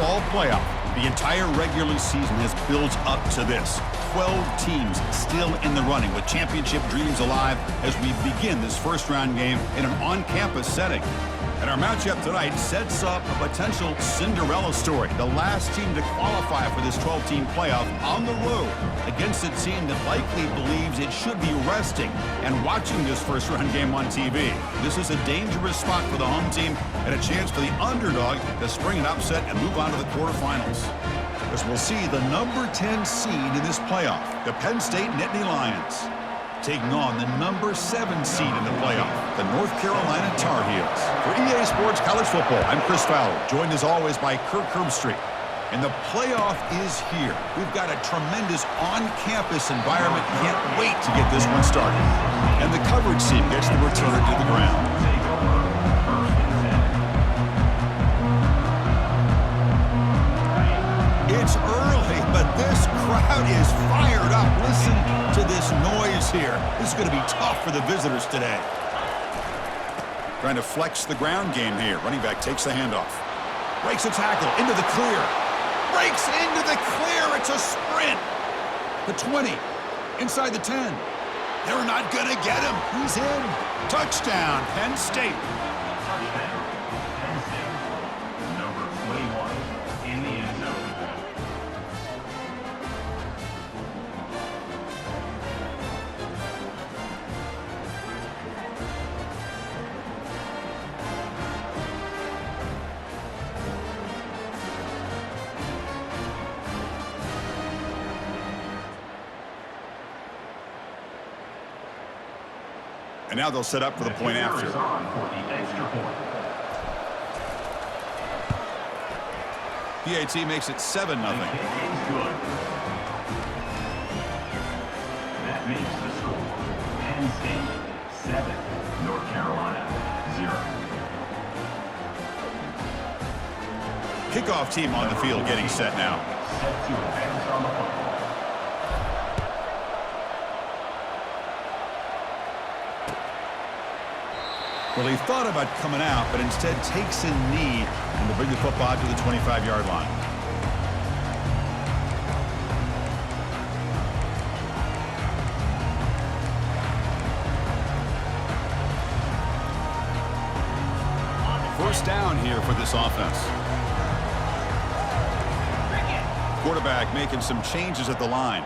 football playoff. The entire regular season has built up to this. 12 teams still in the running with championship dreams alive as we begin this first-round game in an on-campus setting. And our matchup tonight sets up a potential Cinderella story. The last team to qualify for this 12-team playoff on the road against a team that likely believes it should be resting and watching this first-round game on TV. This is a dangerous spot for the home team and a chance for the underdog to spring an upset and move on to the quarterfinals. As we'll see the number 10 seed in this playoff, the Penn State Nittany Lions, taking on the number 7 seed in the playoff, the North Carolina Tar Heels. For EA Sports College Football, I'm Chris Fowler, joined as always by Kirk Herbstreit. And the playoff is here. We've got a tremendous on-campus environment. Can't wait to get this one started. And the coverage team gets the return to the ground. It's early, but this crowd is fired up. Listen to this noise here. This is going to be tough for the visitors today. Trying to flex the ground game here. Running back takes the handoff. Breaks a tackle into the clear. Breaks into the clear. It's a sprint. The 20. Inside the 10. They're not going to get him. He's in. Touchdown, Penn State. Number 21 in the end zone. And now they'll set up for the point after. PAT makes it 7-0. That makes the score Penn State 7, North Carolina 0. Kickoff team on the field getting set now. Set to advance on the football. Well, he thought about coming out, but instead takes a knee and will bring the football to the 25-yard line. First down here for this offense. Quarterback making some changes at the line.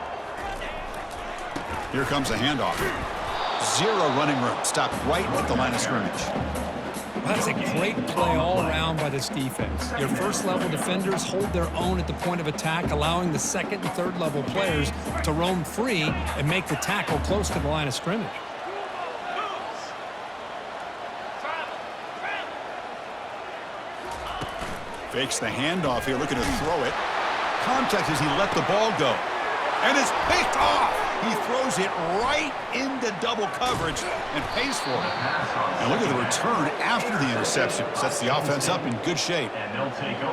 Here comes a handoff. Zero running room. Stopped right at the line of scrimmage. That's a great play all around by this defense. Your first-level defenders hold their own at the point of attack, allowing the second and third-level players to roam free and make the tackle close to the line of scrimmage. Fakes the handoff here, looking to throw it. Contact as he let the ball go. And it's picked off. He throws it right into double coverage and pays for it. And look at the return after the interception. Sets the offense up in good shape.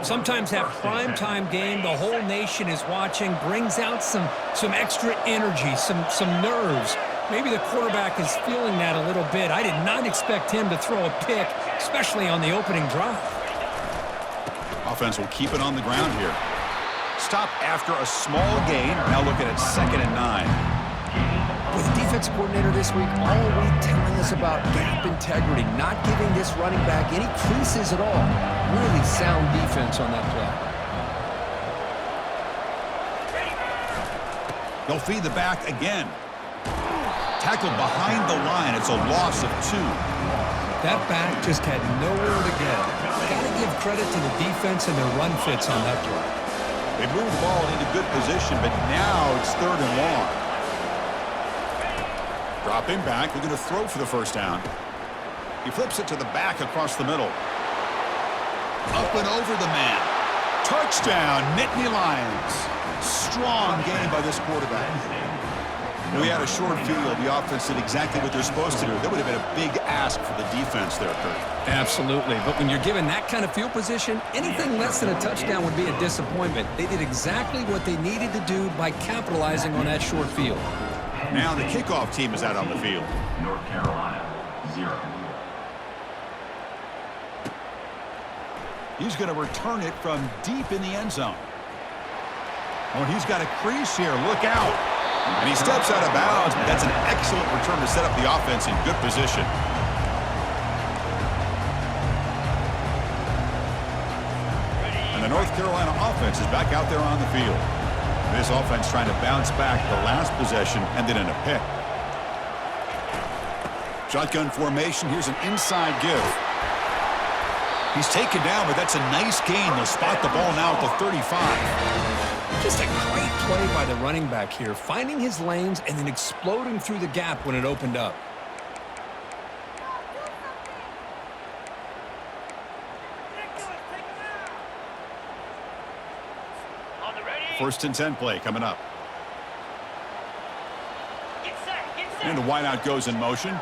Sometimes that primetime game, the whole nation is watching, brings out some extra energy, some nerves. Maybe the quarterback is feeling that a little bit. I did not expect him to throw a pick, especially on the opening drive. Offense will keep it on the ground here. Stop after a small gain. Now looking at 2nd and 9. With the defense coordinator this week, all week telling us about gap integrity, not giving this running back any creases at all. Really sound defense on that play. They'll feed the back again. Tackled behind the line. It's a loss of 2. That back just had nowhere to go. Got to give credit to the defense and their run fits on that play. They moved the ball into good position, but now it's 3rd and long. Dropping back, looking to throw for the first down. He flips it to the back across the middle. Up and over the man. Touchdown, Nittany Lions. Strong game by this quarterback. We had a short field. The offense did exactly what they're supposed to do. That would have been a big ask for the defense there, Kurt. Absolutely. But when you're given that kind of field position, anything less than a touchdown would be a disappointment. They did exactly what they needed to do by capitalizing on that short field. Now the kickoff team is out on the field. North Carolina 0. He's going to return it from deep in the end zone. Oh, he's got a crease here. Look out. And he steps out of bounds, but that's an excellent return to set up the offense in good position. And the North Carolina offense is back out there on the field. This offense trying to bounce back the last possession, ended in a pick. Shotgun formation. Here's an inside give. He's taken down, but that's a nice gain. They'll spot the ball now at the 35. Just a great play by the running back here, finding his lanes and then exploding through the gap when it opened up. First and 10 play coming up. And the wideout goes in motion.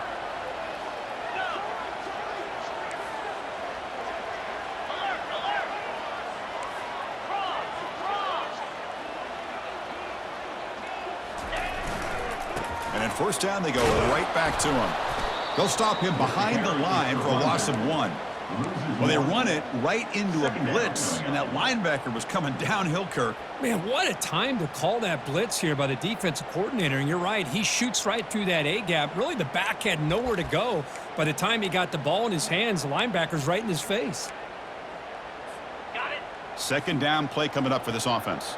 And at first down, they go right back to him. They'll stop him behind the line for a loss of 1. Well, they run it right into a blitz, and that linebacker was coming downhill, Kirk. Man, what a time to call that blitz here by the defensive coordinator. And you're right, he shoots right through that A-gap. Really, the back had nowhere to go. By the time he got the ball in his hands, the linebacker's right in his face. Got it. Second down play coming up for this offense.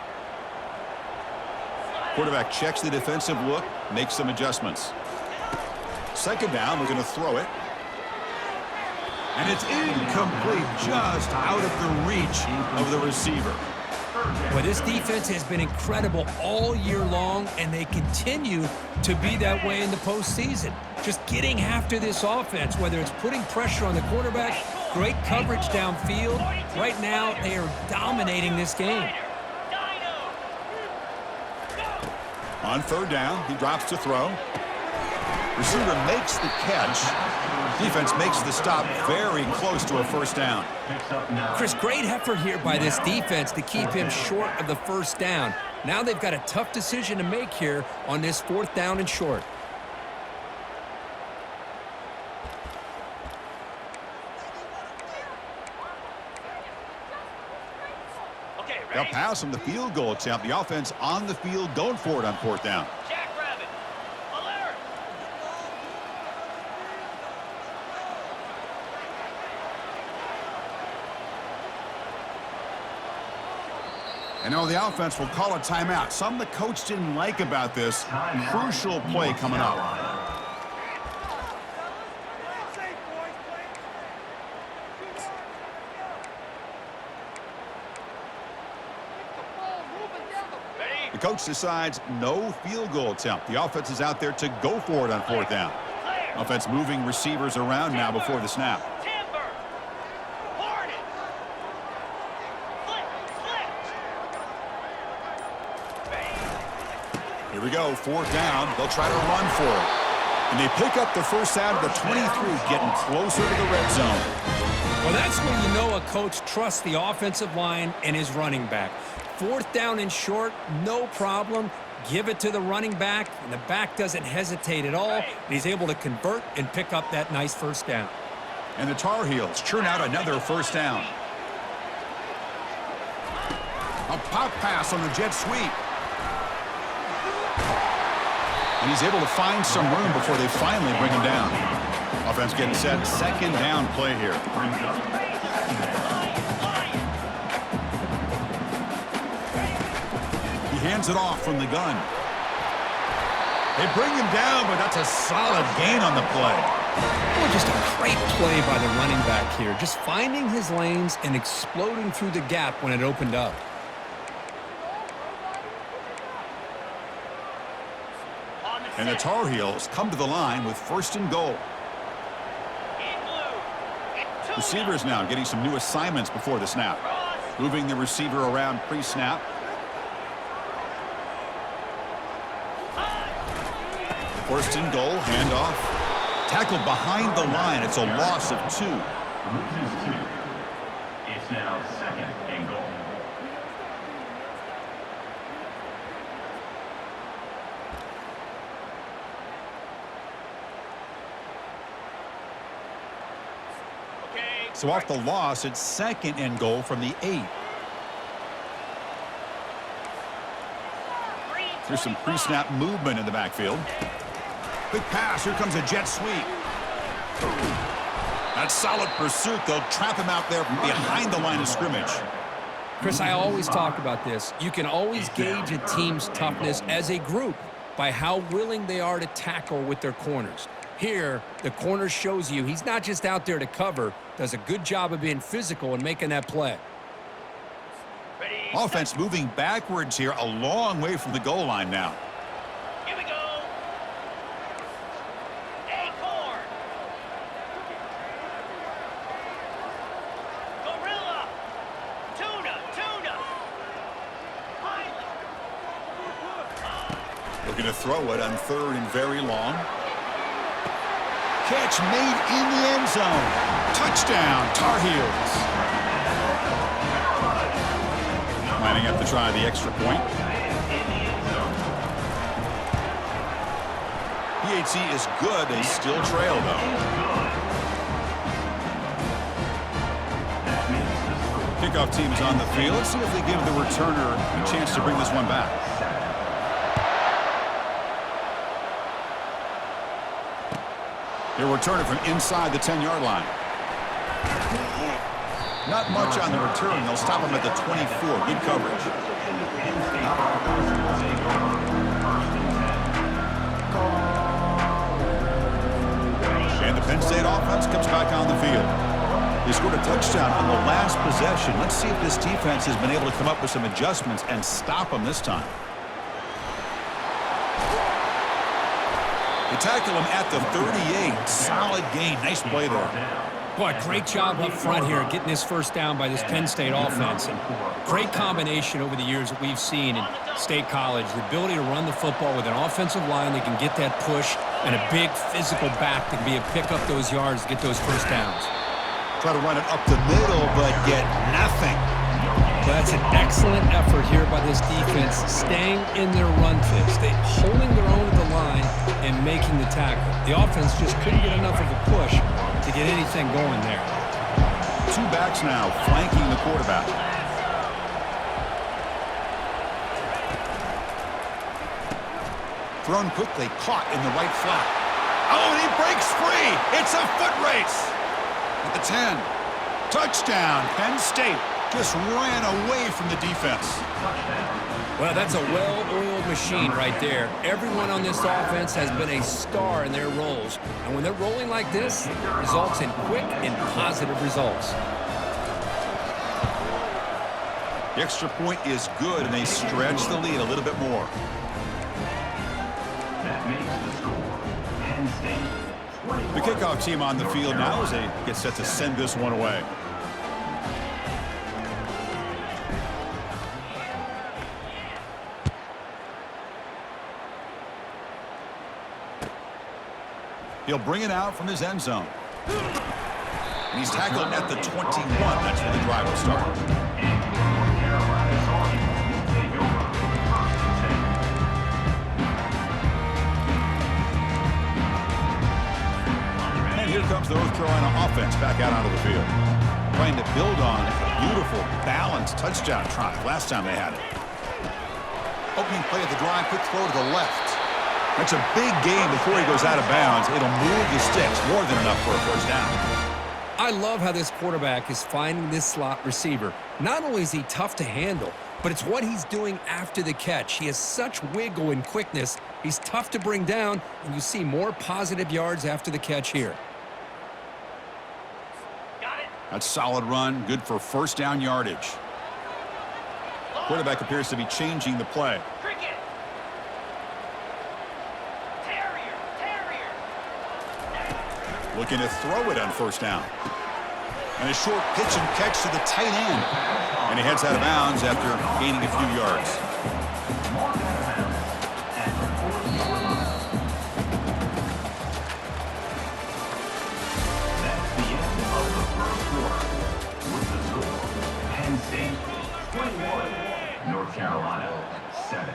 Quarterback checks the defensive look, makes some adjustments. Second down, we're going to throw it. And it's incomplete, just out of the reach of the receiver. Well, this defense has been incredible all year long, and they continue to be that way in the postseason. Just getting after this offense, whether it's putting pressure on the quarterback, great coverage downfield. Right now, they are dominating this game. On third down, he drops to throw. Receiver makes the catch. Defense makes the stop very close to a first down. Chris, great effort here by this defense to keep him short of the first down. Now they've got a tough decision to make here on this fourth down and short. They'll pass on the field goal attempt. The offense on the field going for it on fourth down. And now the offense will call a timeout. Something the coach didn't like about this. Crucial play coming up. The coach decides no field goal attempt. The offense is out there to go for it on fourth down. Offense moving receivers around now before the snap. Here we go, fourth down. They'll try to run for it. And they pick up the first down of the 23, getting closer to the red zone. Well, that's when you know a coach trusts the offensive line and his running back. Fourth down and short, no problem. Give it to the running back, and the back doesn't hesitate at all. And he's able to convert and pick up that nice first down. And the Tar Heels churn out another first down. A pop pass on the jet sweep. And he's able to find some room before they finally bring him down. Offense getting set. Second down play here. He hands it off from the gun. They bring him down, but that's a solid gain on the play. Oh, just a great play by the running back here. Just finding his lanes and exploding through the gap when it opened up. And the Tar Heels come to the line with first and goal. Receivers now getting some new assignments before the snap. Moving the receiver around pre-snap. First and goal, handoff. Tackled behind the line. It's a loss of 2. Loses 2. It's now second and goal. Okay, So off the loss, it's 2nd and goal from the 8. There's some pre-snap movement in the backfield. Quick pass. Here comes a jet sweep. That's solid pursuit. They'll trap him out there behind the line of scrimmage. Chris, I always talk about this. You can always gauge a team's toughness as a group by how willing they are to tackle with their corners. Here, the corner shows you he's not just out there to cover, does a good job of being physical and making that play. Offense moving backwards here, a long way from the goal line now. Here we go. Acorn. Gorilla. Tuna. Pilot. Looking to throw it on 3rd and very long. Catch made in the end zone. Touchdown, Tar Heels. Lining up to try the extra point. PAT is good. They still trail, though. Kickoff team is on the field. Let's see if they give the returner a chance to bring this one back. They'll return it from inside the 10-yard line. Not much on the return. They'll stop him at the 24. Good coverage. And the Penn State offense comes back on the field. They scored a touchdown on the last possession. Let's see if this defense has been able to come up with some adjustments and stop them this time. They tackle him at the 38. Solid gain. Nice play there. Boy, great job up front here getting this first down by this Penn State offense. And great combination over the years that we've seen in State College. The ability to run the football with an offensive line that can get that push and a big physical back that can be able to pick up those yards, get those first downs. Try to run it up the middle, but get nothing. Well, that's an excellent effort here by this defense, staying in their run fix. They holding their own at the line and making the tackle. The offense just couldn't get enough of a push to get anything going there. 2 backs now flanking the quarterback. Thrown quickly, caught in the right flat. Oh, and he breaks free. It's a foot race. At the 10. Touchdown, Penn State. Just ran away from the defense. Well, that's a well-oiled machine right there. Everyone on this offense has been a star in their roles. And when they're rolling like this, it results in quick and positive results. The extra point is good, and they stretch the lead a little bit more. That makes the score. Penn State. The kickoff team on the field now as they get set to send this one away. He'll bring it out from his end zone. And he's tackled at the 21. That's where the drive will start. And here comes the North Carolina offense back out onto the field. Trying to build on a beautiful, balanced touchdown drive last time they had it. Opening play of the drive, quick throw to the left. That's a big gain before he goes out of bounds. It'll move the sticks more than enough for a first down. I love how this quarterback is finding this slot receiver. Not only is he tough to handle, but it's what he's doing after the catch. He has such wiggle and quickness. He's tough to bring down, and you see more positive yards after the catch here. Got it. That's solid run, good for first down yardage. Quarterback appears to be changing the play. Cricket. Terrier. Looking to throw it on first down. And a short pitch and catch to the tight end. And he heads out of bounds after gaining a few yards. That's the end of the first quarter. With the score, Penn State 21, North Carolina 7.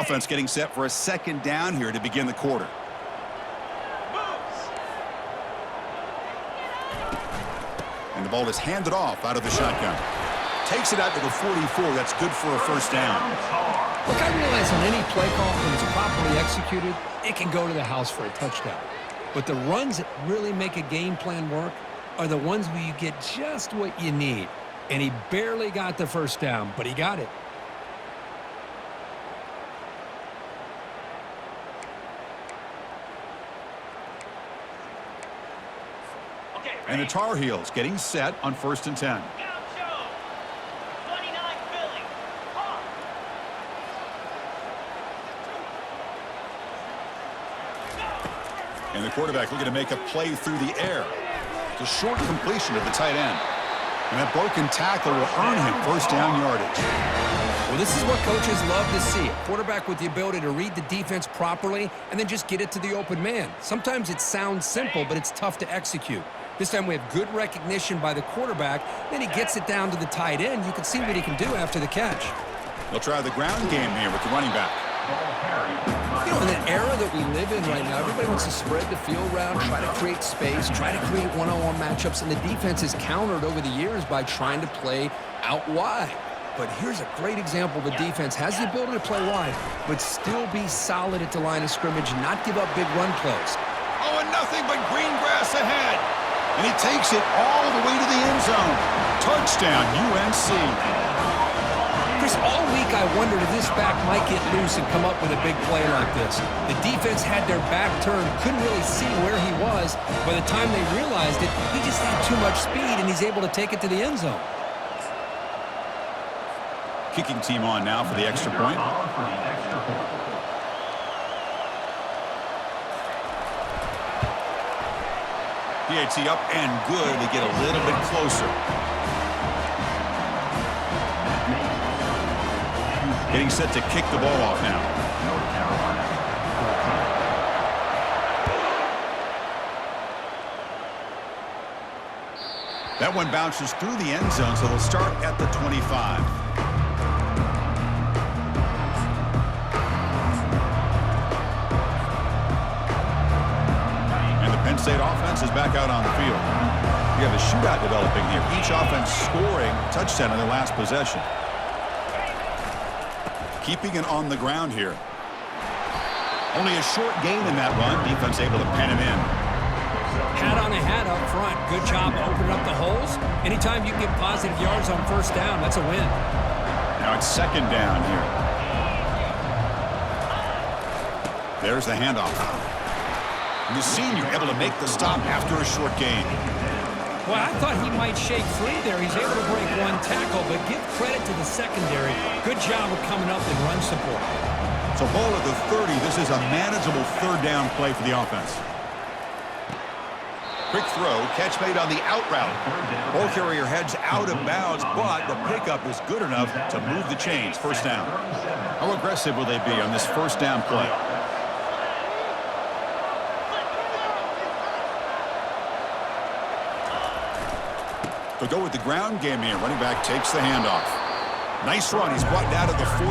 offense getting set for a second down here to begin the quarter. And the ball is handed off out of the shotgun. Takes it out to the 44. That's good for a first down. Look, I realize on any play call, when it's properly executed, it can go to the house for a touchdown. But the runs that really make a game plan work are the ones where you get just what you need. And he barely got the first down, but he got it. And the Tar Heels getting set on 1st and 10. And the quarterback looking to make a play through the air. It's a short completion to the tight end. And that broken tackle will earn him first down yardage. Well, this is what coaches love to see. A quarterback with the ability to read the defense properly and then just get it to the open man. Sometimes it sounds simple, but it's tough to execute. This time we have good recognition by the quarterback. Then he gets it down to the tight end. You can see what he can do after the catch. They'll try the ground game here with the running back. You know, in the era that we live in right now, everybody wants to spread the field around, try to create space, try to create one-on-one matchups, and the defense is countered over the years by trying to play out wide. But here's a great example of a defense has the ability to play wide, but still be solid at the line of scrimmage, not give up big run plays. Oh, and nothing but green grass ahead. And he takes it all the way to the end zone. Touchdown, UNC. Chris, all week I wondered if this back might get loose and come up with a big play like this. The defense had their back turned, couldn't really see where he was. By the time they realized it, he just had too much speed, and he's able to take it to the end zone. Kicking team on now for the extra point. PAT up and good. They get a little bit closer. Getting set to kick the ball off now. That one bounces through the end zone, so they'll start at the 25. And the Penn State offense is back out on the field. We have a shootout developing here. Each offense scoring a touchdown in their last possession. Keeping it on the ground here. Only a short gain in that run. Defense able to pen him in. Hat on a hat up front. Good job opening up the holes. Anytime you can get positive yards on first down, that's a win. Now it's second down here. There's the handoff. And the senior able to make the stop after a short gain. Well, I thought he might shake free there. He's able to break one tackle, but give credit to the secondary. Good job of coming up in run support. So ball at the 30. This is a manageable third down play for the offense. Quick throw, catch made on the out route. Ball carrier heads out of bounds, but the pickup is good enough to move the chains. First down. How aggressive will they be on this first down play? They'll go with the ground game here. Running back takes the handoff. Nice run. He's brought down to the 44.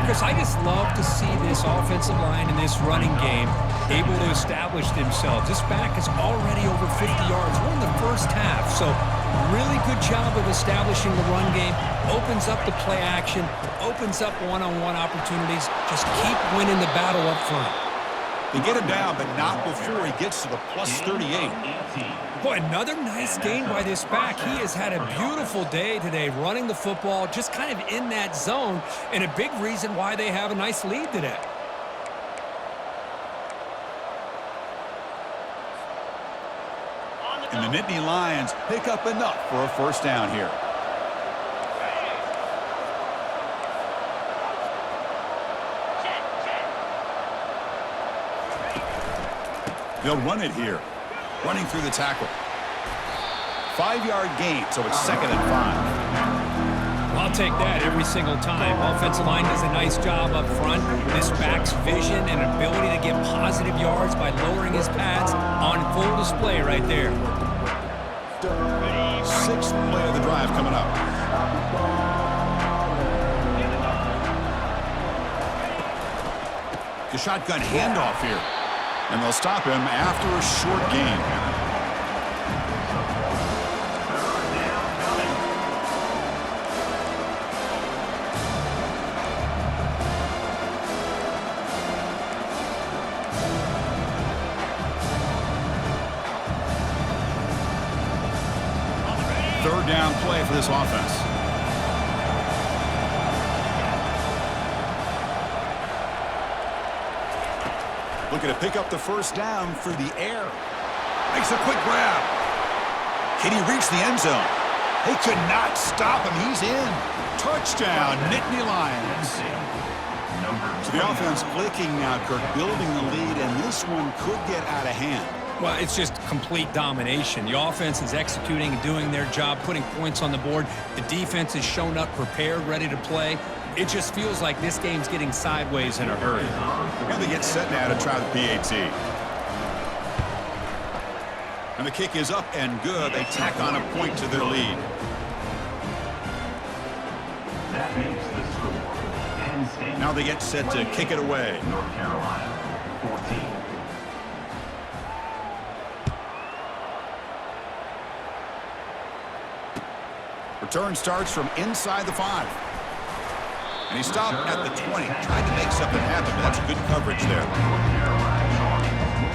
Chris, I just love to see this offensive line in this running game able to establish themselves. This back is already over 50 yards. We're in the first half, so really good job of establishing the run game. Opens up the play action, opens up one-on-one opportunities. Just keep winning the battle up front. They get him down, but not before he gets to the plus 38. Boy, another nice game by this back. He has had a beautiful day today running the football, just kind of in that zone, and a big reason why they have a nice lead today. And the Nittany Lions pick up enough for a first down here. They'll run it here. Running through the tackle. 5-yard gain, so it's 2nd and 5. I'll take that every single time. Offensive line does a nice job up front. This back's vision and ability to get positive yards by lowering his pads on full display right there. 6th play of the drive coming up. The shotgun handoff here. And they'll stop him after a short gain. Third down play for this offense. Looking to pick up the first down through the air. Makes a quick grab. Can he reach the end zone? They could not stop him. He's in. Touchdown, Nittany Lions. So the offense clicking now, Kirk, building the lead, and this one could get out of hand. Well, it's just complete domination. The offense is executing and doing their job, putting points on the board. The defense has shown up prepared, ready to play. It just feels like this game's getting sideways in a hurry. And they get set now to try the PAT. And the kick is up and good. They tack on a point to their lead. That makes the score. Penn State. Now they get set to kick it away. North Carolina, 14. Return starts from inside the 5. And he stopped at the 20. Tried to make something happen, but that's good coverage there.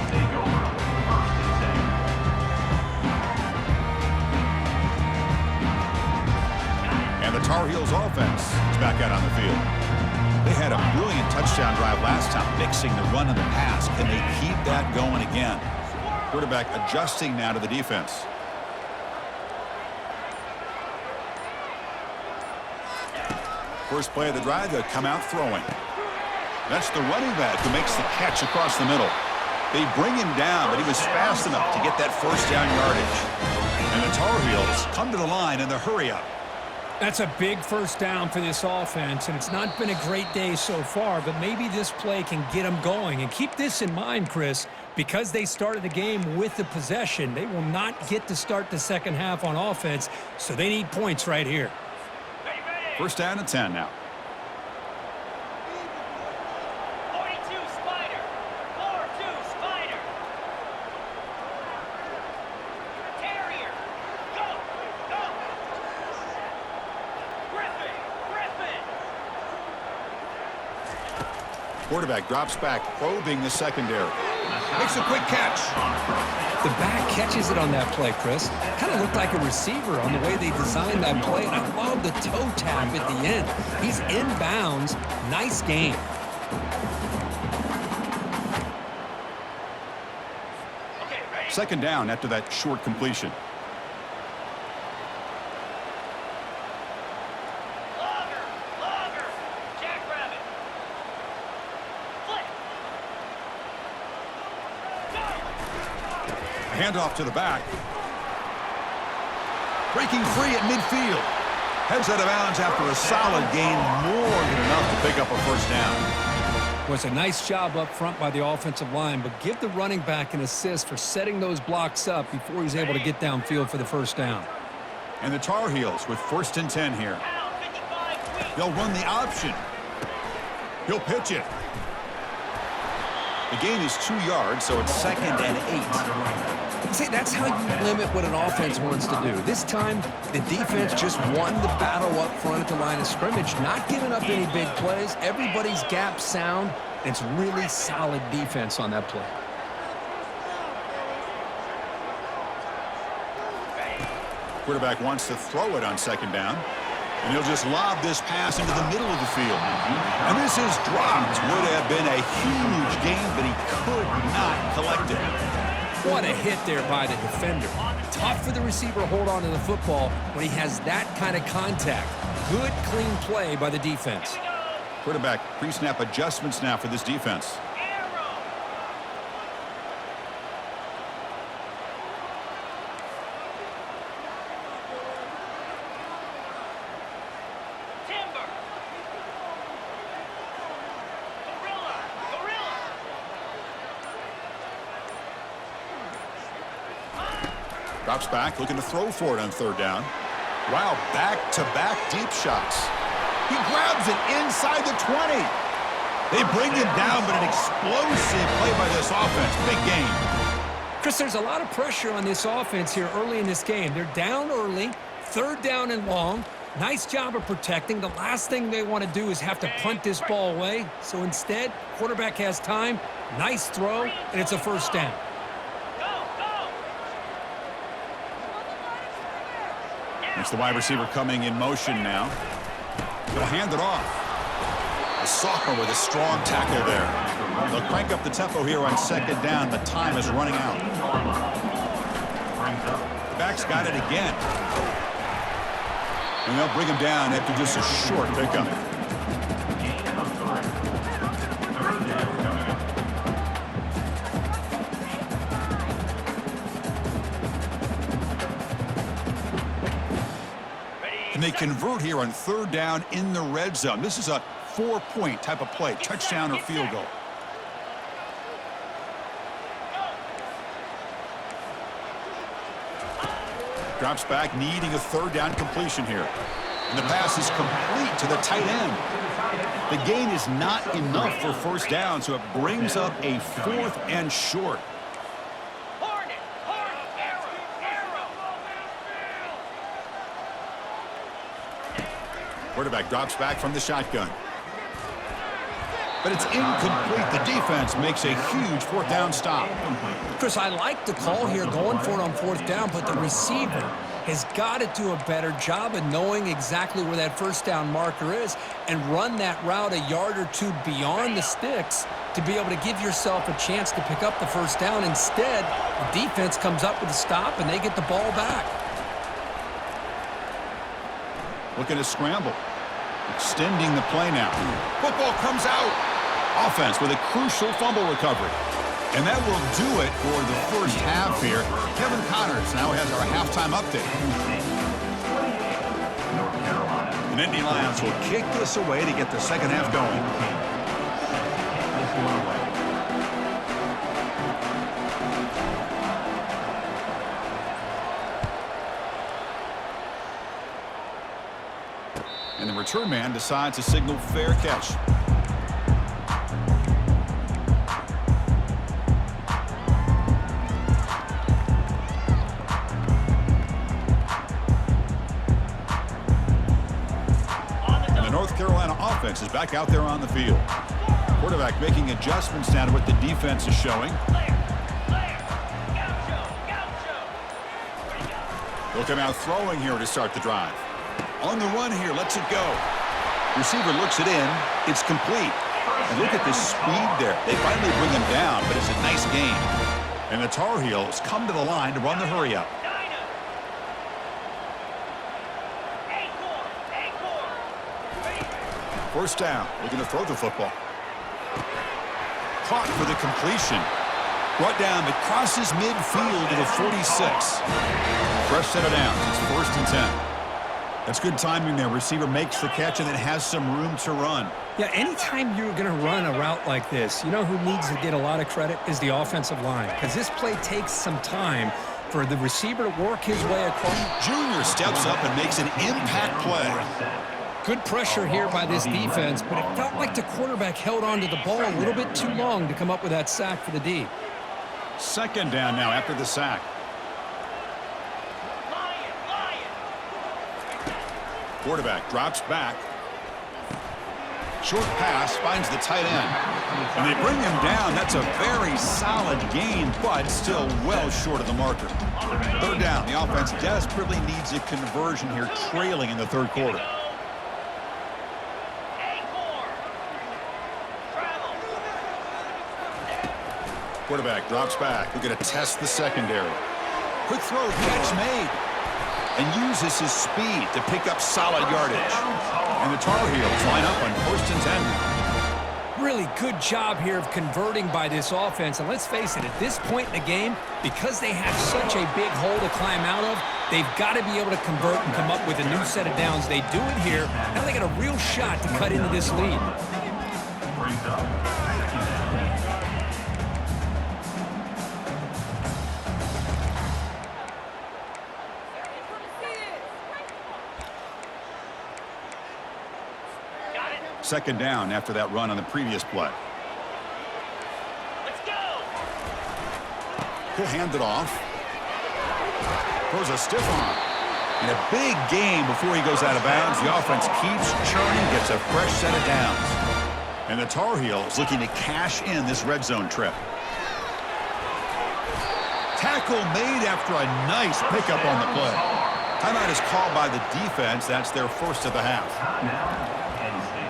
Take over. First and 10. And the Tar Heels offense is back out on the field. They had a brilliant touchdown drive last time, mixing the run and the pass. Can they keep that going again? Quarterback adjusting now to the defense. First play of the drive, they'll come out throwing. That's the running back who makes the catch across the middle. They bring him down, but he was fast enough to get that first down yardage. And the Tar Heels come to the line in the hurry-up. That's a big first down for this offense, and it's not been a great day so far, but maybe this play can get them going. And keep this in mind, Chris, because they started the game with the possession, they will not get to start the second half on offense, so they need points right here. First down and 10 now. 42 Spider. 4-2 Spider. Terrier. Go. Go. Griffin. Quarterback drops back, probing the secondary. Makes a quick catch. The back catches it on that play, Chris. Kind of looked like a receiver on the way they designed that play, and I love the toe tap at the end. He's inbounds. Nice game. Okay, ready? Second down after that short completion. Logger. Jackrabbit. Flip. Handoff to the back. Breaking free at midfield. Heads out of bounds after a solid gain, more than enough to pick up a first down. Was a nice job up front by the offensive line, but give the running back an assist for setting those blocks up before he's able to get downfield for the first down. And the Tar Heels with first and 10 here. Pound 55 Queen. They'll run the option. He'll pitch it. The gain is 2 yards, so it's second and 8. See, that's how you limit what an offense wants to do. This time, the defense just won the battle up front at the line of scrimmage, not giving up any big plays. Everybody's gap sound. It's really solid defense on that play. Quarterback wants to throw it on second down. And he'll just lob this pass into the middle of the field. And this is dropped. Would have been a huge gain, but he could not collect it. What a hit there by the defender. Tough for the receiver to hold on to the football when he has that kind of contact. Good, clean play by the defense. Quarterback pre-snap adjustments now for this defense. Arrow. Timber. Gorilla. Drops back, looking to throw for it on third down. Wow, back-to-back deep shots. He grabs it inside the 20. They bring him down, but an explosive play by this offense. Big game. Chris, there's a lot of pressure on this offense here early in this game. They're down early, 3rd down and long. Nice job of protecting. The last thing they want to do is have to punt this ball away. So instead, quarterback has time. Nice throw, and it's a 1st down. It's the wide receiver coming in motion now. He'll hand it off. The sophomore with a strong tackle there. They'll crank up the tempo here on 2nd down, but time is running out. The back's got it again. And they'll bring him down after just a short pickup. And they convert here on 3rd down in the red zone. This is a 4-point type of play, touchdown or field goal. Drops back, needing a 3rd down completion here. And the pass is complete to the tight end. The gain is not enough for 1st down, so it brings up a 4th and short. Quarterback drops back from the shotgun. But it's incomplete. The defense makes a huge 4th down stop. Chris, I like the call here, going for it on 4th down, but the receiver has got to do a better job of knowing exactly where that 1st down marker is and run that route a yard or 2 beyond the sticks to be able to give yourself a chance to pick up the 1st down. Instead, the defense comes up with a stop, and they get the ball back. Looking to scramble. Extending the play now. Football comes out. Offense with a crucial fumble recovery. And that will do it for the 1st half here. Kevin Connors now has our halftime update. And Indy Lions will kick this away to get the 2nd half going. And the return man decides to signal fair catch. And the North Carolina offense is back out there on the field. Quarterback making adjustments now to what the defense is showing. They'll come out throwing here to start the drive. On the run here, lets it go. Receiver looks it in. It's complete. And look at the speed there. They finally bring him down, but it's a nice gain. And the Tar Heels come to the line to run the hurry-up. 1st down, looking to throw the football. Caught for the completion. Brought down, but crosses midfield to the 46. Fresh set of downs. It's 1st and 10. That's good timing there. Receiver makes the catch and then has some room to run. Yeah, anytime you're going to run a route like this, you know who needs to get a lot of credit is the offensive line, because this play takes some time for the receiver to work his way across. Junior steps up and makes an impact play. Good pressure here by this defense, but it felt like the quarterback held on to the ball a little bit too long to come up with that sack for the D. 2nd down now after the sack. Quarterback drops back. Short pass finds the tight end. And they bring him down. That's a very solid gain, but still well short of the marker. 3rd down. The offense desperately needs a conversion here, trailing in the 3rd quarter. Quarterback drops back. We're going to test the secondary. Quick throw, catch made. And uses his speed to pick up solid yardage. And the Tar Heels line up on 1st and 10 now. Really good job here of converting by this offense. And let's face it, at this point in the game, because they have such a big hole to climb out of, they've got to be able to convert and come up with a new set of downs. They do it here. Now they got a real shot to cut into this lead. Second down after that run on the previous play. Let's go. He'll hand it off. Throws a stiff arm. And a big gain before he goes out of bounds. The offense keeps churning, gets a fresh set of downs. And the Tar Heels looking to cash in this red zone trip. Tackle made after a nice pickup on the play. Timeout is called by the defense. That's their first of the half. Now, Penn State.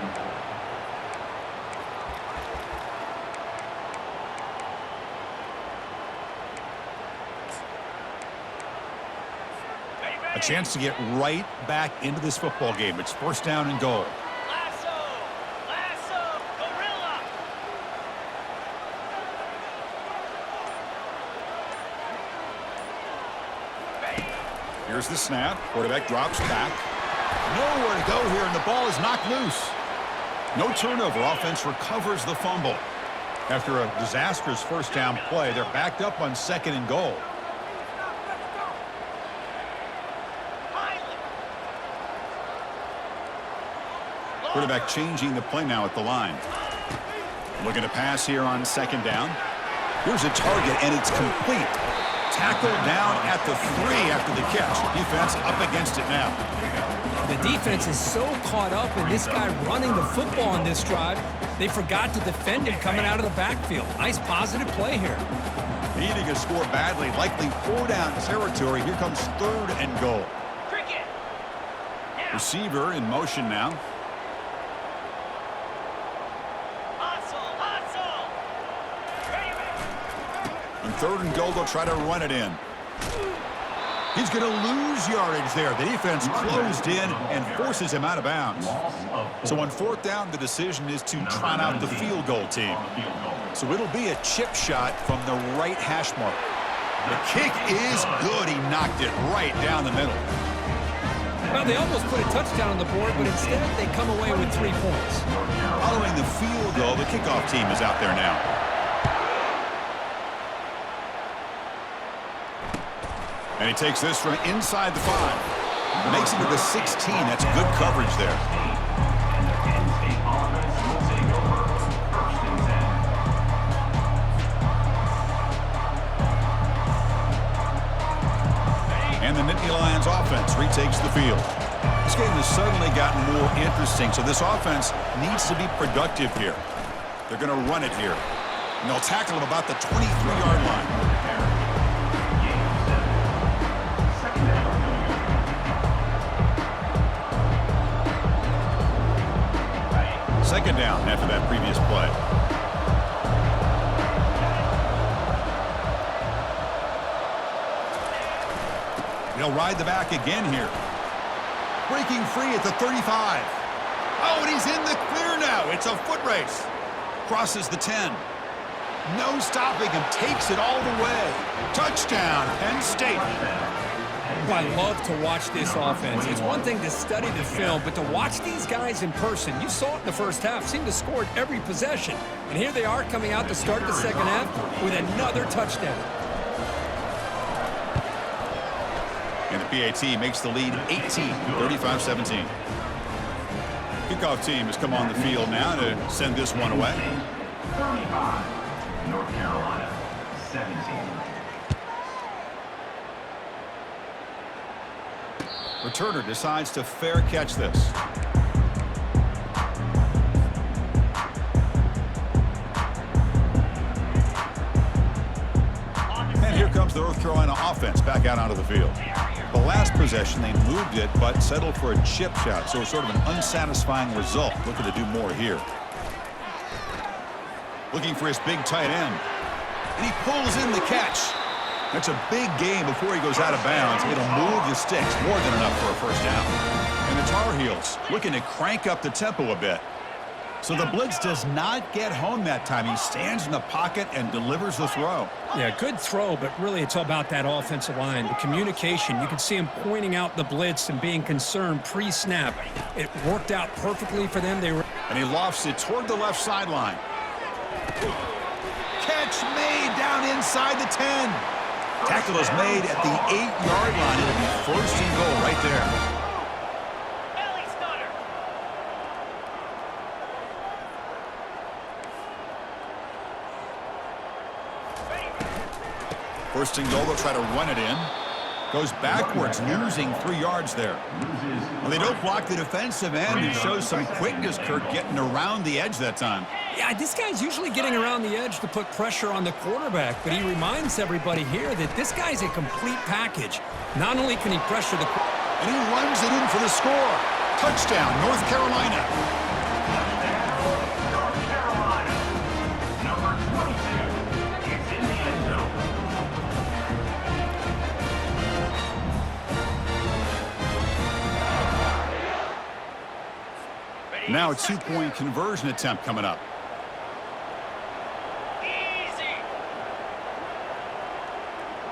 A chance to get right back into this football game. It's first down and goal. Lasso. Lasso. Gorilla. Here's the snap. Quarterback drops back. Nowhere to go here, and the ball is knocked loose. No turnover. Offense recovers the fumble. After a disastrous first down play, they're backed up on second and goal. Quarterback changing the play now at the line. Looking to pass here on second down. Here's a target, and it's complete. Tackle down at the 3 after the catch. Defense up against it now. The defense is so caught up in this guy running the football on this drive, they forgot to defend him coming out of the backfield. Nice positive play here. Needing a score badly, likely 4-down territory. Here comes third and goal. Cricket. Now. Receiver in motion now. Hustle. Hustle. Ready, On third and goal, they'll try to run it in. He's going to lose yardage there. The defense closed in and forces him out of bounds. So on fourth down, the decision is to trot out the field goal team. So it'll be a chip shot from the right hash mark. The kick is good. He knocked it right down the middle. Well, they almost put a touchdown on the board, but instead they come away with 3 points. Following the field goal, the kickoff team is out there now. And he takes this from inside the 5. Makes it to the 16. That's good coverage there. And the Penn State offense will take over first and 10. And the Nittany Lions offense retakes the field. This game has suddenly gotten more interesting, so this offense needs to be productive here. They're going to run it here. And they'll tackle him about the 23-yard line. Second down after that previous play. He'll ride the back again here. Breaking free at the 35. Oh, and he's in the clear now. It's a foot race. Crosses the 10. No stopping him. Takes it all the way. Touchdown, Penn State. I love to watch this offense. It's one thing to study the film, but to watch these guys in person, you saw it in the first half, seemed to score at every possession. And here they are coming out to start the second half with another touchdown. And the PAT makes the lead 18, 35-17. Kickoff team has come on the field now to send this one away. 35, North Carolina, 17. Returner decides to fair catch this. And here comes the North Carolina offense back out onto the field. The last possession, they moved it, but settled for a chip shot, so sort of an unsatisfying result. Looking to do more here. Looking for his big tight end. And he pulls in the catch. That's a big game before he goes out of bounds. It'll move the sticks, more than enough for a first down. And the Tar Heels looking to crank up the tempo a bit. So the blitz does not get home that time. He stands in the pocket and delivers the throw. Yeah, good throw, but really it's all about that offensive line. The communication, you can see him pointing out the blitz and being concerned pre-snap. It worked out perfectly for them. And he lofts it toward the left sideline. Catch made down inside the 10. Tackle is made at the 8-yard line. It'll be first and goal right there. Belly stunner. First and goal, they'll try to run it in. Goes backwards, losing 3 yards there. Well, they don't block the defensive end and show some quickness, Kirk, getting around the edge that time. Yeah, this guy's usually getting around the edge to put pressure on the quarterback, but he reminds everybody here that this guy's a complete package. Not only can he pressure the... And he runs it in for the score. Touchdown, North Carolina. North Carolina. Number 22 is in the end zone. Now a 2-point conversion attempt coming up. Easy.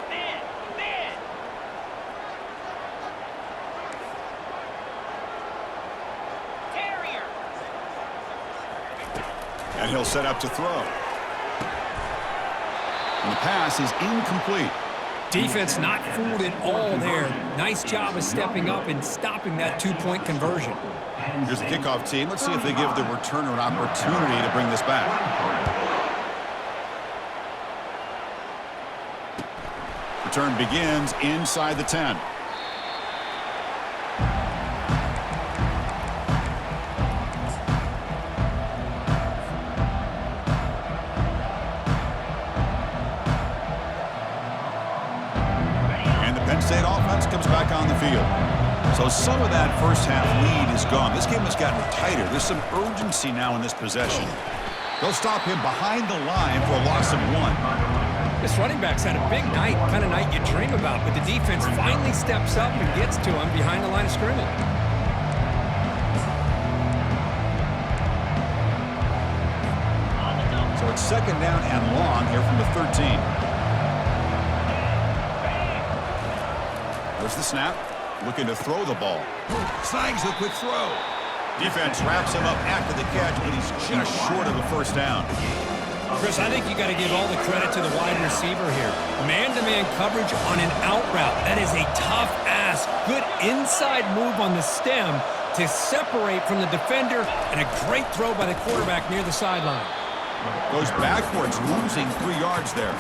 Mid. Carrier. And he'll set up to throw. And the pass is incomplete. Defense not fooled at all there. Nice job of stepping up and stopping that 2-point conversion. Here's the kickoff team. Let's see if they give the returner an opportunity to bring this back. Return begins inside the 10. And the Penn State offense comes back on the field. So some of that first half lead is gone. This game has gotten tighter. There's some urgency now in this possession. They'll stop him behind the line for a loss of 1. This running back's had a big night, kind of night you dream about, but the defense finally steps up and gets to him behind the line of scrimmage. So it's second down and long here from the 13. There's the snap. Looking to throw the ball. Snags a quick throw. Defense wraps him up after the catch, but he's just short of a first down. Chris, I think you got to give all the credit to the wide receiver here. Man-to-man coverage on an out route. That is a tough ask. Good inside move on the stem to separate from the defender, and a great throw by the quarterback near the sideline. Goes backwards, losing 3 yards there.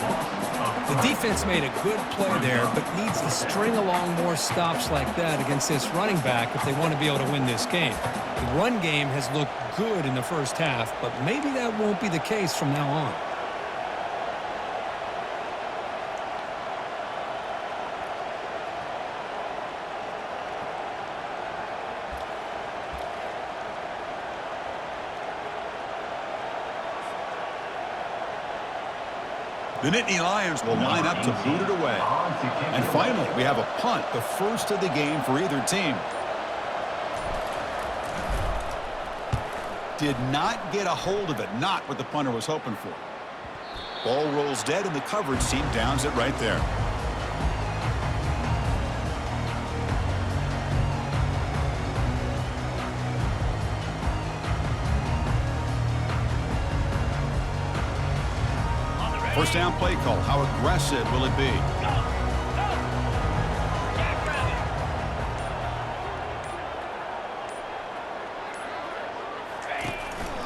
The defense made a good play there, but needs to string along more stops like that against this running back if they want to be able to win this game. The run game has looked good in the first half, but maybe that won't be the case from now on. The Nittany Lions will line up to boot it away. And finally, we have a punt, the first of the game for either team. Did not get a hold of it, not what the punter was hoping for. Ball rolls dead, and the coverage team downs it right there. First down play call. How aggressive will it be?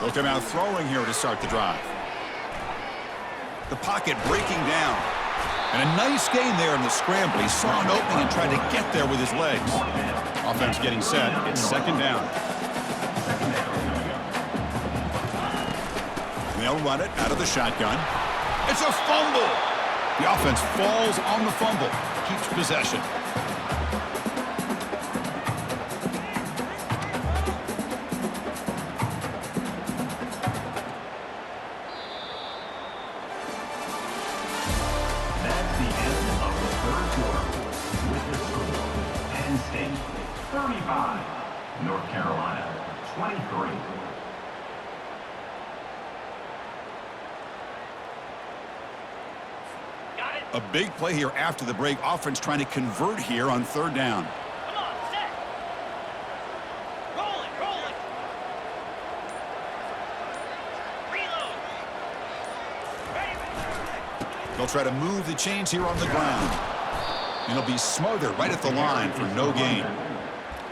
Looking out throwing here to start the drive. The pocket breaking down. And a nice gain there in the scramble. He saw an opening and tried to get there with his legs. Offense getting set. It's second down. And they'll run it out of the shotgun. It's a fumble. The offense falls on the fumble. Keeps possession. That's the end of the third quarter. With the score, Penn State 35, North Carolina 23. A big play here after the break. Offense trying to convert here on third down. Come on, set. Roll it. Reload. Ready. They'll try to move the chains here on the ground. And he'll be smothered right at the line for no gain.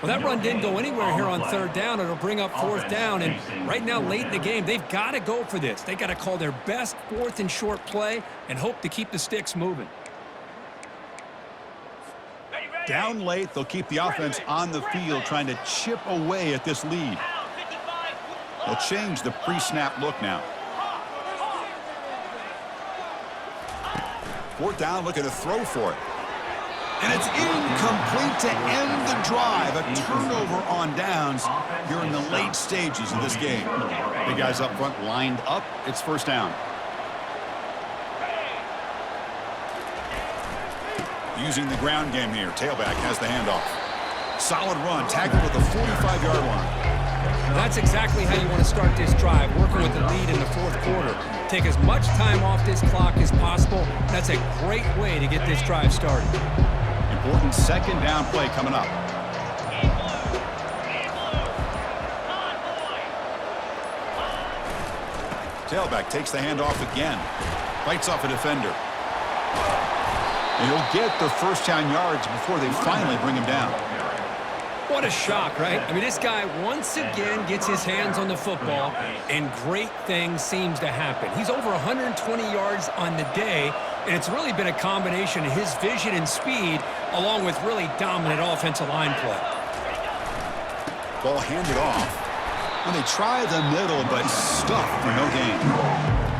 Well, that run didn't go anywhere here on third down. It'll bring up fourth down, and right now, late in the game, they've got to go for this. They've got to call their best fourth and short play and hope to keep the sticks moving. Down late, they'll keep the offense on the field trying to chip away at this lead. They'll change the pre-snap look now. Fourth down, looking to throw for it. And it's incomplete to end the drive. A turnover on downs here in the late stages of this game. The guys up front lined up. It's first down. Using the ground game here. Tailback has the handoff. Solid run. Tackled at the 45-yard line. That's exactly how you want to start this drive, working with the lead in the fourth quarter. Take as much time off this clock as possible. That's a great way to get this drive started. Important second down play coming up. Tailback takes the handoff again. Fights off a defender. And he'll get the first down yards before they finally bring him down. What a shock, right? I mean, this guy once again gets his hands on the football, and great things seems to happen. He's over 120 yards on the day, and it's really been a combination of his vision and speed along with really dominant offensive line play. Ball handed off. When they try the middle, but stuffed for no gain.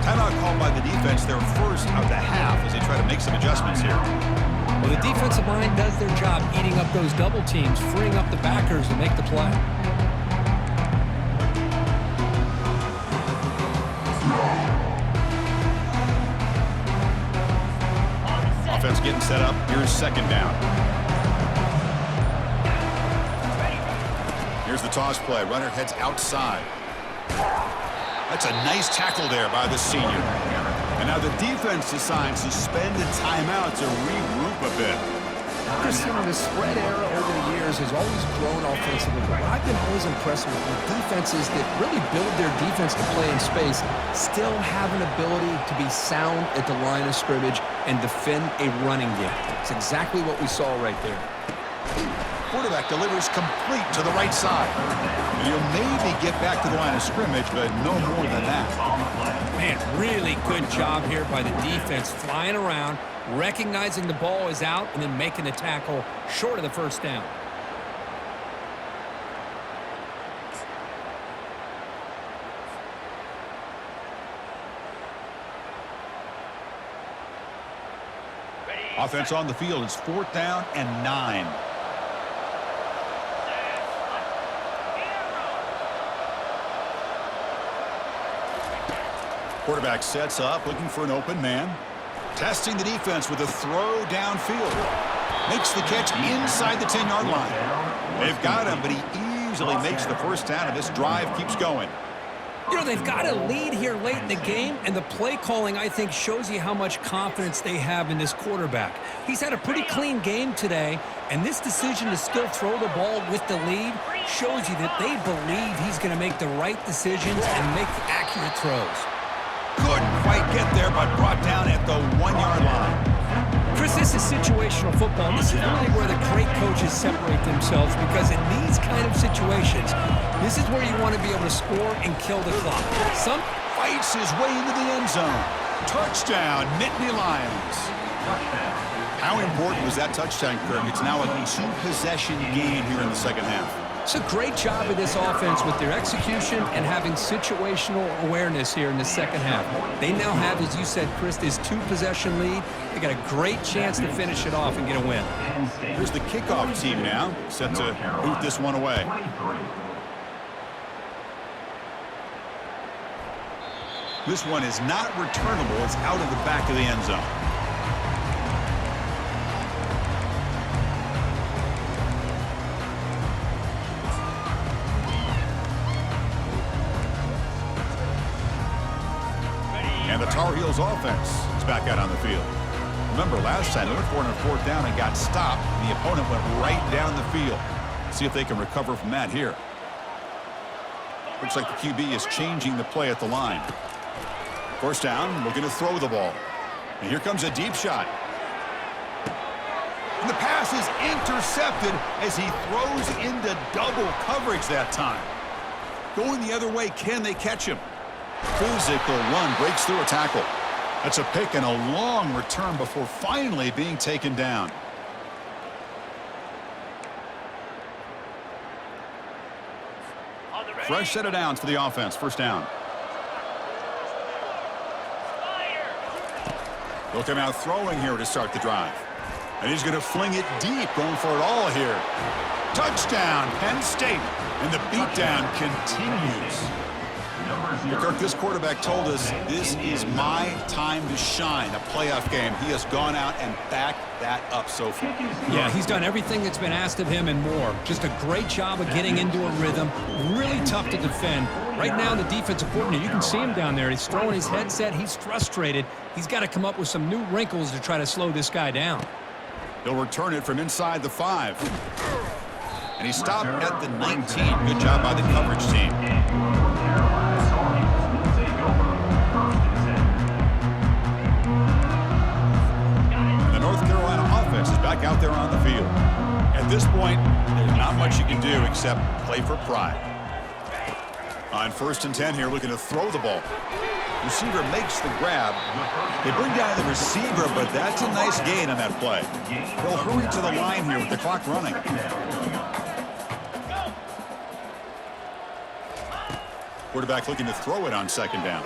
Timeout called by the defense, their first of the half, as they try to make some adjustments here. Well, the defensive line does their job eating up those double teams, freeing up the backers to make the play. Offense getting set up. Here's second down. Here's the toss play. Runner heads outside. That's a nice tackle there by the senior. And now the defense decides to spend a timeout to regroup a bit. Chris, you know, the spread era over the years has always grown offensively, but I've been always impressed with defenses that really build their defense to play in space, still have an ability to be sound at the line of scrimmage and defend a running game. It's exactly what we saw right there. Quarterback delivers complete to the right side. He'll maybe get back to the line of scrimmage, but no more than that. Man, really good job here by the defense, flying around, recognizing the ball is out, and then making the tackle short of the first down. Offense on the field is fourth down and 9. Quarterback sets up, looking for an open man. Testing the defense with a throw downfield. Makes the catch inside the 10-yard line. They've got him, but he easily makes the first down, and this drive keeps going. You know, they've got a lead here late in the game, and the play calling, I think, shows you how much confidence they have in this quarterback. He's had a pretty clean game today, and this decision to still throw the ball with the lead shows you that they believe he's going to make the right decisions and make accurate throws. Couldn't quite get there, but brought down at the 1-yard line. Chris, this is situational football. This is really where the great coaches separate themselves, because in these kind of situations, this is where you want to be able to score and kill the clock. Some Fights his way into the end zone. Touchdown, Nittany Lions. How important was that touchdown, Kirk? It's now a 2-possession game here in the second half. It's a great job of this offense with their execution and having situational awareness here in the second half. They now have, as you said, Chris, this 2-possession lead. They got a great chance to finish it off and get a win. Here's the kickoff team now, set to boot this one away. This one is not returnable. It's out of the back of the end zone. And the Tar Heels offense is back out on the field. Remember, last time they went for it on fourth down and got stopped. The opponent went right down the field. See if they can recover from that here. Looks like the QB is changing the play at the line. First down, looking to throw the ball. And here comes a deep shot. And the pass is intercepted as he throws into double coverage that time. Going the other way, can they catch him? Physical run breaks through a tackle. That's a pick and a long return before finally being taken down. On the ready. Fresh set of downs for the offense. First down. Fire. They'll come out throwing here to start the drive. And he's going to fling it deep, going for it all here. Touchdown, Penn State. And the beatdown continues. Well, Kirk, this quarterback told us this is my time to shine, a playoff game. He has gone out and backed that up so far. Yeah, he's done everything that's been asked of him and more. Just a great job of getting into a rhythm. Really tough to defend. Right now, the defensive coordinator, you can see him down there. He's throwing his headset. He's frustrated. He's got to come up with some new wrinkles to try to slow this guy down. He'll return it from inside the 5. And he stopped at the 19. Good job by the coverage team. And the North Carolina offense is back out there on the field. At this point, there's not much you can do except play for pride. On 1st and 10 here, looking to throw the ball. Receiver makes the grab. They bring down the receiver, but that's a nice gain on that play. They'll hurry to the line here with the clock running. Quarterback looking to throw it on 2nd down.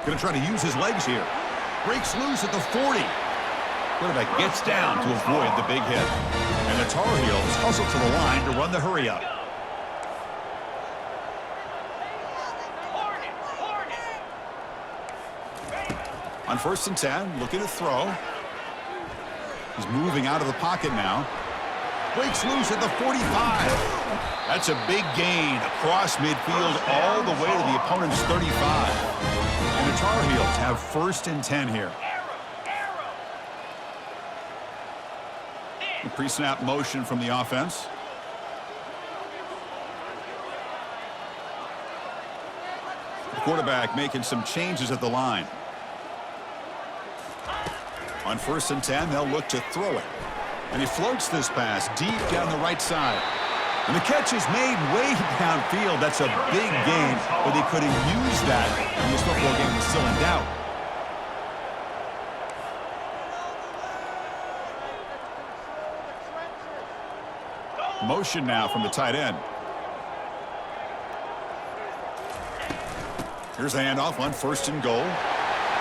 Going to try to use his legs here. Breaks loose at the 40. Quarterback gets down to avoid the big hit. And the Tar Heels hustle to the line to run the hurry up. On 1st and 10, looking to throw. He's moving out of the pocket now. Breaks loose at the 45. That's a big gain across midfield all the way to the opponent's 35. And the Tar Heels have 1st and 10 here. The pre-snap motion from the offense. The quarterback making some changes at the line. On 1st and 10, they'll look to throw it. And he floats this pass deep down the right side. And the catch is made way downfield. That's a big gain, but they couldn't use that when this football game was still in doubt. Motion now from the tight end. Here's the handoff on 1st and goal.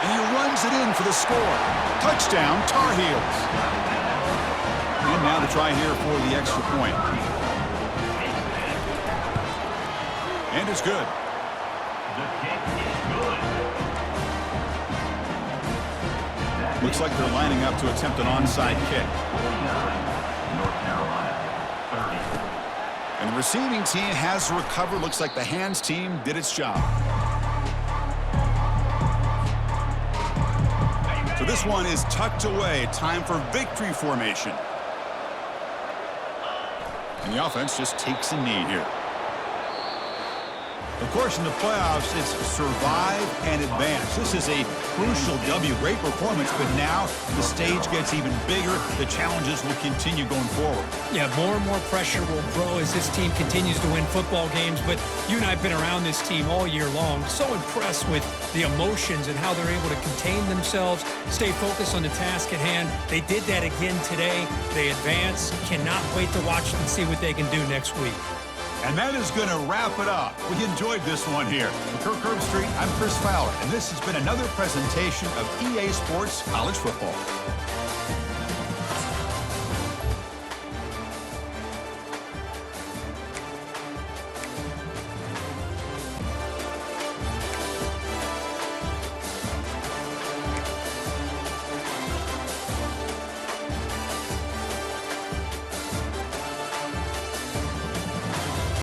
And he runs it in for the score. Touchdown, Tar Heels. And now to try here for the extra point. And it's good. Looks like they're lining up to attempt an onside kick. And the receiving team has recovered. Looks like the hands team did its job. So this one is tucked away. Time for victory formation. And the offense just takes a knee here. Of course, in the playoffs, it's survive and advance. This is a crucial W. Great performance, but now the stage gets even bigger. The challenges will continue going forward. Yeah, more and more pressure will grow as this team continues to win football games. But you and I have been around this team all year long. So impressed with the emotions and how they're able to contain themselves, stay focused on the task at hand. They did that again today. They advance. Cannot wait to watch them and see what they can do next week. And that is going to wrap it up. We enjoyed this one here. For Kirk Herbstreit, I'm Chris Fowler, and this has been another presentation of EA Sports College Football.